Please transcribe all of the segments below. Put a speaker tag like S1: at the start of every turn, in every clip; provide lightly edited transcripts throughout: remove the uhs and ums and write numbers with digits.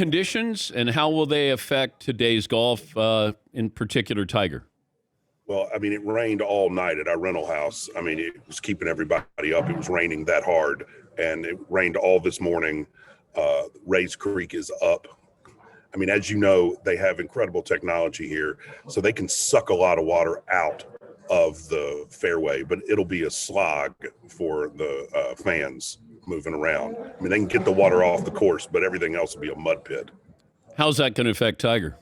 S1: conditions, and how will they affect today's golf, in particular, Tiger?
S2: Well, I mean, it rained all night at our rental house. I mean, it was keeping everybody up. It was raining that hard, and it rained all this morning. Rays Creek is up. I mean, as you know, they have incredible technology here, so they can suck a lot of water out of the fairway, but it'll be a slog for the fans moving around. I mean, they can get the water off the course, but everything else will be a mud pit.
S1: How's that going to affect Tiger?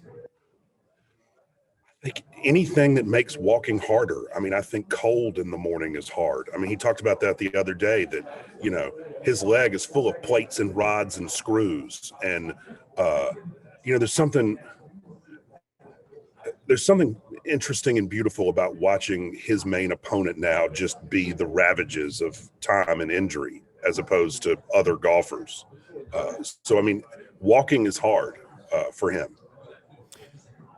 S2: Like anything that makes walking harder. I mean, I think cold in the morning is hard. I mean, he talked about that the other day, that, you know, his leg is full of plates and rods and screws. And, you know, there's something interesting and beautiful about watching his main opponent now just be the ravages of time and injury as opposed to other golfers. So, I mean, walking is hard for him.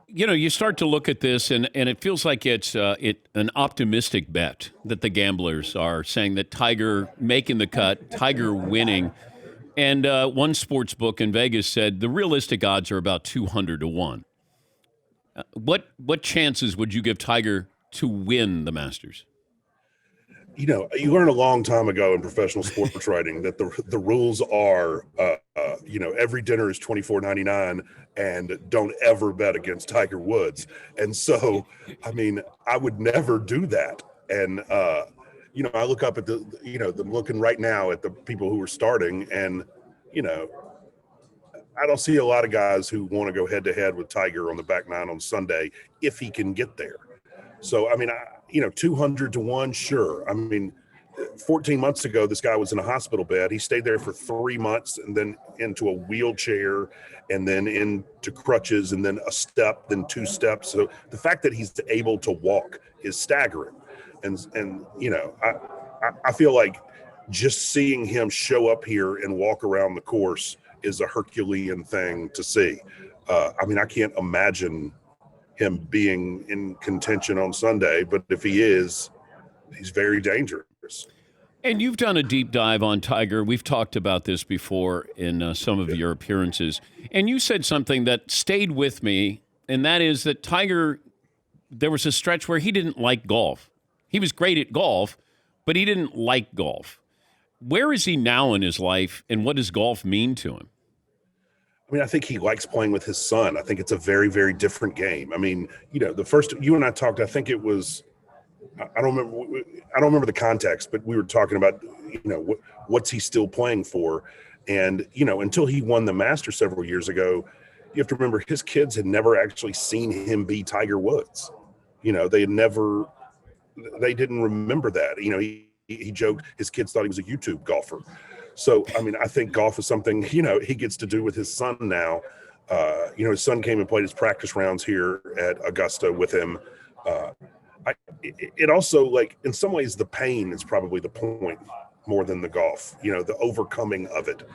S1: You know, you start to look at this, and it feels like it's an optimistic bet that the gamblers are saying that Tiger making the cut, Tiger winning. And one sports book in Vegas said the realistic odds are about 200-1. What chances would you give Tiger to win the Masters?
S2: You know, you learned a long time ago in professional sports writing that the rules are, you know, every dinner is $24.99 and don't ever bet against Tiger Woods. And so, I mean, I would never do that. And, you know, I look up at I'm looking right now at the people who are starting, and, you know, I don't see a lot of guys who want to go head to head with Tiger on the back nine on Sunday if he can get there. So, I mean, 200-1, sure. I mean, 14 months ago, this guy was in a hospital bed. He stayed there for 3 months and then into a wheelchair and then into crutches and then a step, then 2 steps. So the fact that he's able to walk is staggering. And you know, I feel like just seeing him show up here and walk around the course is a Herculean thing to see. I mean, I can't imagine him being in contention on Sunday, but if he is, he's very dangerous.
S1: And you've done a deep dive on Tiger. We've talked about this before in some of your appearances. And you said something that stayed with me, and that is that Tiger, there was a stretch where he didn't like golf. He was great at golf, but he didn't like golf. Where is he now in his life, and what does golf mean to him?
S2: I mean, I think he likes playing with his son. I think it's a very, very different game. I mean, you know, the first you and I talked, I think it was, I don't remember the context, but we were talking about, you know, what's he still playing for? And, you know, until he won the Masters several years ago, you have to remember his kids had never actually seen him be Tiger Woods. You know, they didn't remember that. You know, he joked his kids thought he was a YouTube golfer. So, I mean, I think golf is something, you know, he gets to do with his son now. You know, his son came and played his practice rounds here at Augusta with him. It also, like, in some ways, the pain is probably the point more than the golf, you know, the overcoming of it.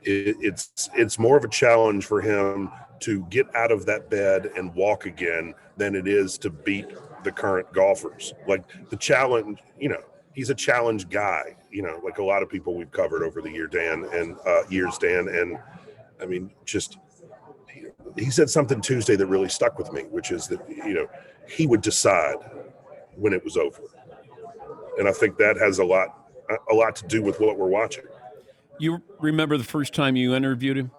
S2: It's more of a challenge for him to get out of that bed and walk again than it is to beat the current golfers. Like, the challenge, you know, he's a challenge guy, you know, like a lot of people we've covered over the years, Dan. And I mean, just, he said something Tuesday that really stuck with me, which is that, you know, he would decide when it was over. And I think that has a lot to do with what we're watching.
S1: You remember the first time you interviewed him?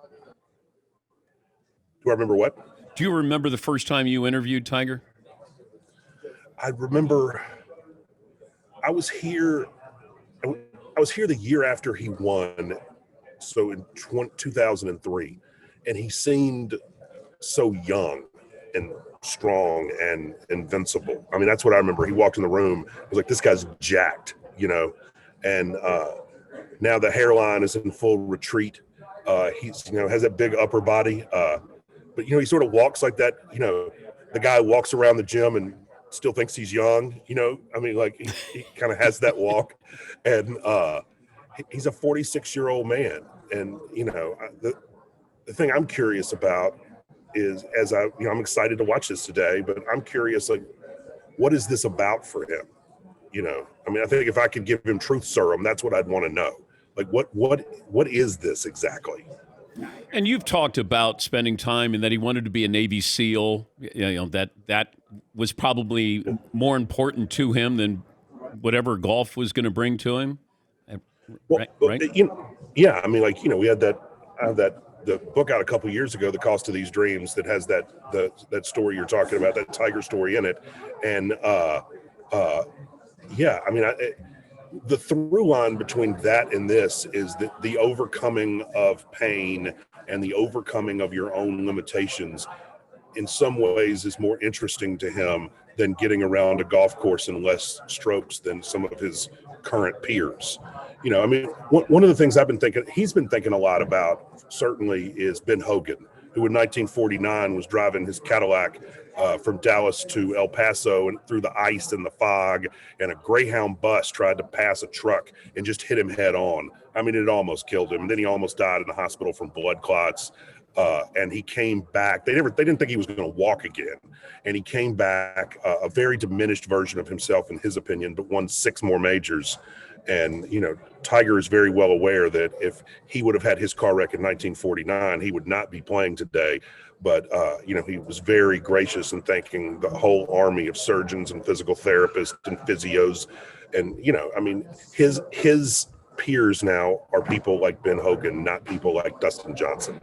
S2: Do I remember what?
S1: Do you remember the first time you interviewed Tiger?
S2: I remember I was here the year after he won, so in 2003, and he seemed so young and strong and invincible. I mean, that's what I remember. He walked in the room, I was like, this guy's jacked, you know, and now the hairline is in full retreat. He's, you know, has that big upper body, but, you know, he sort of walks like that, you know, the guy walks around the gym and still thinks he's young, you know. I mean, like, he kind of has that walk, and he's a 46-year-old man. And, you know, the thing I'm curious about is, I'm excited to watch this today, but I'm curious, like, what is this about for him? You know, I mean, I think if I could give him truth serum, that's what I'd want to know. Like, what is this exactly?
S1: And you've talked about spending time and that he wanted to be a Navy SEAL. That was probably more important to him than whatever golf was going to bring to him. Uh,
S2: Well,
S1: Right, right.
S2: yeah, I mean, like, we had the book out a couple years ago, The Cost of These Dreams, that has that story you're talking about, that tiger story in it. And uh, yeah, I mean, the through line between that and this is that the overcoming of pain and the overcoming of your own limitations in some ways is more interesting to him than getting around a golf course in less strokes than some of his current peers. I mean, one of the things he's been thinking a lot about, certainly, is Ben Hogan, who in 1949 was driving his Cadillac from Dallas to El Paso and through the ice and the fog, and a Greyhound bus tried to pass a truck and just hit him head on. I mean, it almost killed him. And then he almost died in the hospital from blood clots. And he came back. They didn't think he was going to walk again. And he came back, a very diminished version of himself, in his opinion, but won 6 more majors. And, Tiger is very well aware that if he would have had his car wreck in 1949, he would not be playing today. But, he was very gracious in thanking the whole army of surgeons and physical therapists and physios. And, I mean, his peers now are people like Ben Hogan, not people like Dustin Johnson.